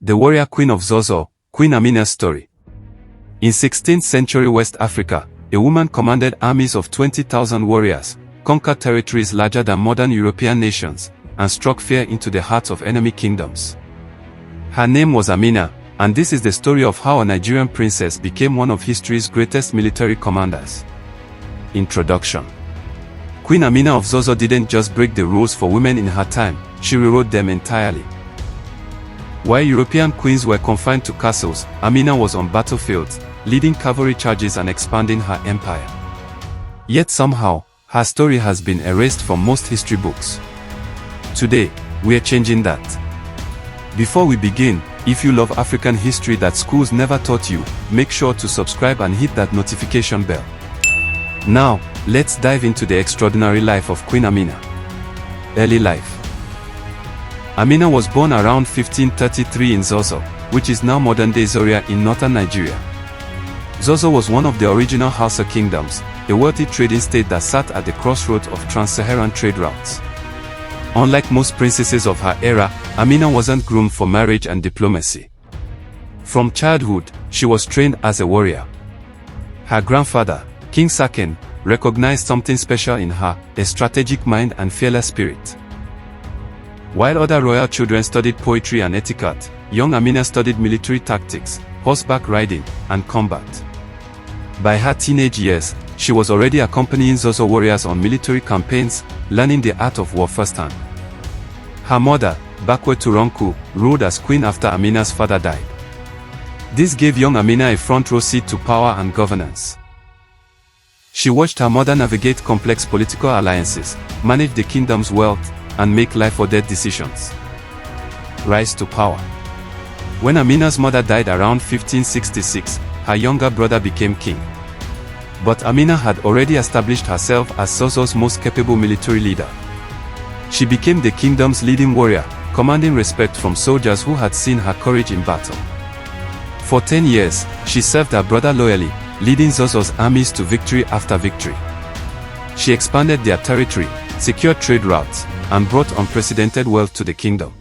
The warrior queen of Zazzau, Queen Amina's story. In 16th century West Africa, a woman commanded armies of 20,000 warriors, conquered territories larger than modern European nations, and struck fear into the hearts of enemy kingdoms. Her name was Amina, and this is the story of how a Nigerian princess became one of history's greatest military commanders. Introduction. Queen Amina of Zazzau didn't just break the rules for women in her time, she rewrote them entirely. While European queens were confined to castles, Amina was on battlefields, leading cavalry charges and expanding her empire. Yet somehow, her story has been erased from most history books. Today, we are changing that. Before we begin, if you love African history that schools never taught you, make sure to subscribe and hit that notification bell. Now, let's dive into the extraordinary life of Queen Amina. Early life. Amina was born around 1533 in Zazzau, which is now modern-day Zaria in northern Nigeria. Zazzau was one of the original Hausa kingdoms, a wealthy trading state that sat at the crossroads of trans-Saharan trade routes. Unlike most princesses of her era, Amina wasn't groomed for marriage and diplomacy. From childhood, she was trained as a warrior. Her grandfather, King Saken, recognized something special in her, a strategic mind and fearless spirit. While other royal children studied poetry and etiquette, young Amina studied military tactics, horseback riding, and combat. By her teenage years, she was already accompanying Zazzau warriors on military campaigns, learning the art of war firsthand. Her mother, Bakwe Turonku, ruled as queen after Amina's father died. This gave young Amina a front row seat to power and governance. She watched her mother navigate complex political alliances, manage the kingdom's wealth, and make life-or-death decisions. Rise to power. When Amina's mother died around 1566, her younger brother became king. But Amina had already established herself as Zazzau's most capable military leader. She became the kingdom's leading warrior, commanding respect from soldiers who had seen her courage in battle. For 10 years, she served her brother loyally, leading Zazzau's armies to victory after victory. She expanded their territory, secured trade routes, and brought unprecedented wealth to the kingdom.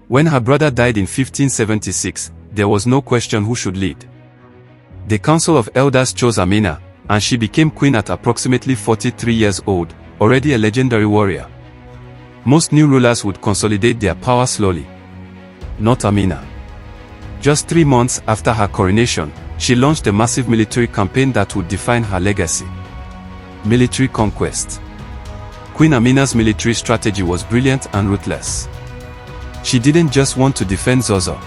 When her brother died in 1576, there was no question who should lead. The Council of Elders chose Amina, and she became queen at approximately 43 years old, already a legendary warrior. Most new rulers would consolidate their power slowly. Not Amina. Just 3 months after her coronation, she launched a massive military campaign that would define her legacy. Military conquest. Queen Amina's military strategy was brilliant and ruthless. She didn't just want to defend Zazzau.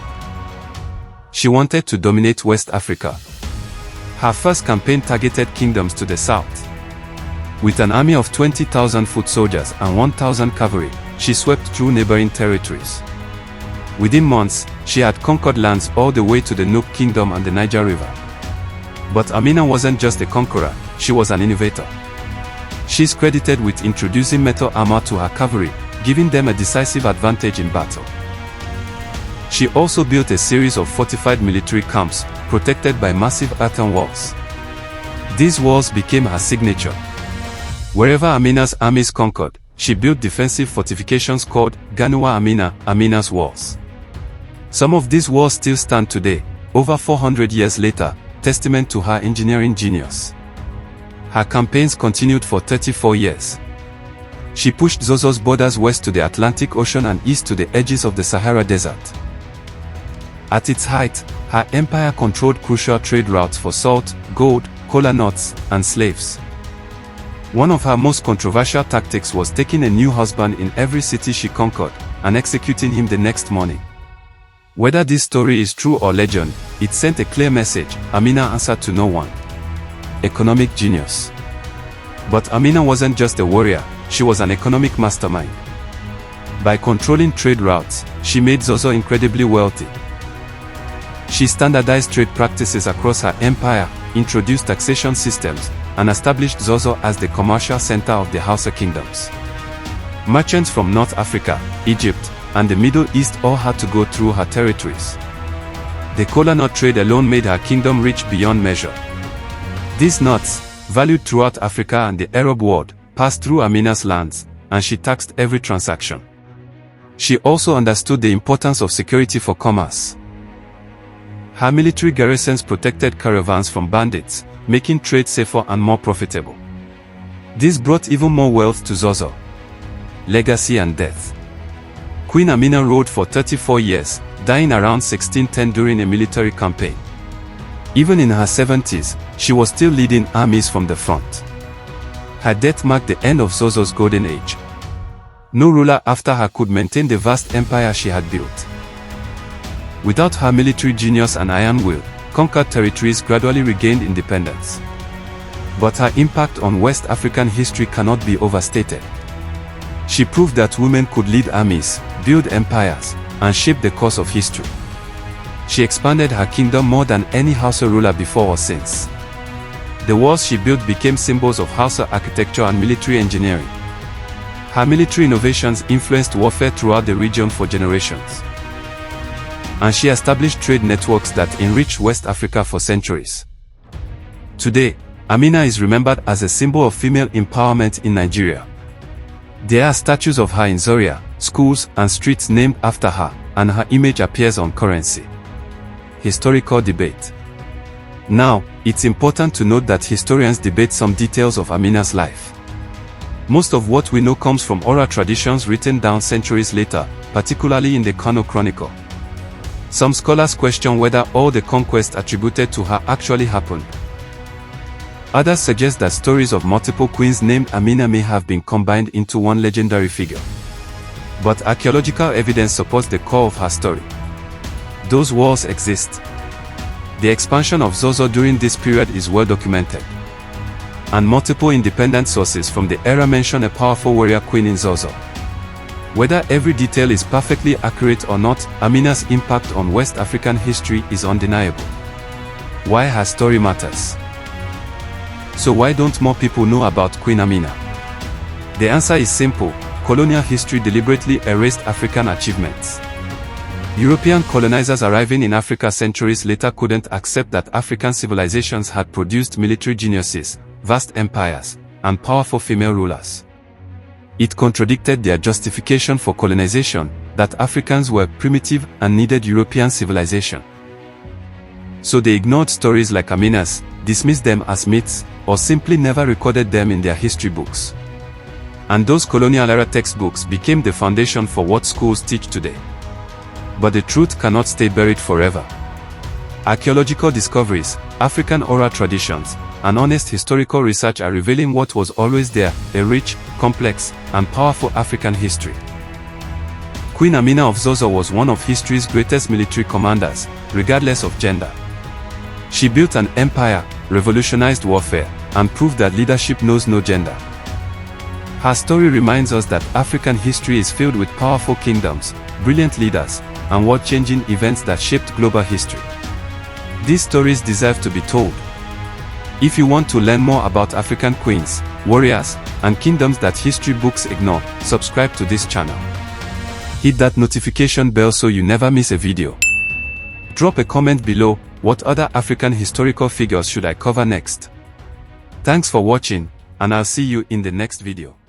She wanted to dominate West Africa. Her first campaign targeted kingdoms to the south. With an army of 20,000 foot soldiers and 1,000 cavalry, she swept through neighboring territories. Within months, she had conquered lands all the way to the Nupe Kingdom and the Niger River. But Amina wasn't just a conqueror, she was an innovator. She's credited with introducing metal armor to her cavalry, giving them a decisive advantage in battle. She also built a series of fortified military camps, protected by massive earthen walls. These walls became her signature. Wherever Amina's armies conquered, she built defensive fortifications called Ganuwa Amina, Amina's walls. Some of these walls still stand today, over 400 years later, testament to her engineering genius. Her campaigns continued for 34 years. She pushed Zazzau's borders west to the Atlantic Ocean and east to the edges of the Sahara Desert. At its height, her empire controlled crucial trade routes for salt, gold, kola nuts, and slaves. One of her most controversial tactics was taking a new husband in every city she conquered, and executing him the next morning. Whether this story is true or legend, it sent a clear message: Amina answered to no one. Economic genius. But Amina wasn't just a warrior, she was an economic mastermind. By controlling trade routes, she made Zazzau incredibly wealthy. She standardized trade practices across her empire, introduced taxation systems, and established Zazzau as the commercial center of the Hausa kingdoms. Merchants from North Africa, Egypt, and the Middle East all had to go through her territories. The kola nut trade alone made her kingdom rich beyond measure. These nuts, valued throughout Africa and the Arab world, passed through Amina's lands, and she taxed every transaction. She also understood the importance of security for commerce. Her military garrisons protected caravans from bandits, making trade safer and more profitable. This brought even more wealth to Zazzau. Legacy and death. Queen Amina ruled for 34 years, dying around 1610 during a military campaign. Even in her 70s, she was still leading armies from the front. Her death marked the end of Zazzau's golden age. No ruler after her could maintain the vast empire she had built. Without her military genius and iron will, conquered territories gradually regained independence. But her impact on West African history cannot be overstated. She proved that women could lead armies, build empires, and shape the course of history. She expanded her kingdom more than any Hausa ruler before or since. The walls she built became symbols of Hausa architecture and military engineering. Her military innovations influenced warfare throughout the region for generations. And she established trade networks that enriched West Africa for centuries. Today, Amina is remembered as a symbol of female empowerment in Nigeria. There are statues of her in Zaria, schools and streets named after her, and her image appears on currency. Historical debate. Now, it's important to note that historians debate some details of Amina's life. Most of what we know comes from oral traditions written down centuries later, particularly in the Kano Chronicle. Some scholars question whether all the conquests attributed to her actually happened. Others suggest that stories of multiple queens named Amina may have been combined into one legendary figure. But archaeological evidence supports the core of her story. Those walls exist. The expansion of Zazzau during this period is well documented. And multiple independent sources from the era mention a powerful warrior queen in Zazzau. Whether every detail is perfectly accurate or not, Amina's impact on West African history is undeniable. Why her story matters. So why don't more people know about Queen Amina? The answer is simple: colonial history deliberately erased African achievements. European colonizers arriving in Africa centuries later couldn't accept that African civilizations had produced military geniuses, vast empires, and powerful female rulers. It contradicted their justification for colonization, that Africans were primitive and needed European civilization. So they ignored stories like Amina's, dismissed them as myths, or simply never recorded them in their history books. And those colonial-era textbooks became the foundation for what schools teach today. But the truth cannot stay buried forever. Archaeological discoveries, African oral traditions, and honest historical research are revealing what was always there: a rich, complex, and powerful African history. Queen Amina of Zazzau was one of history's greatest military commanders, regardless of gender. She built an empire, revolutionized warfare, and proved that leadership knows no gender. Her story reminds us that African history is filled with powerful kingdoms, brilliant leaders, and world-changing events that shaped global history. These stories deserve to be told. If you want to learn more about African queens, warriors, and kingdoms that history books ignore, subscribe to this channel. Hit that notification bell so you never miss a video. Drop a comment below: what other African historical figures should I cover next? Thanks for watching, and I'll see you in the next video.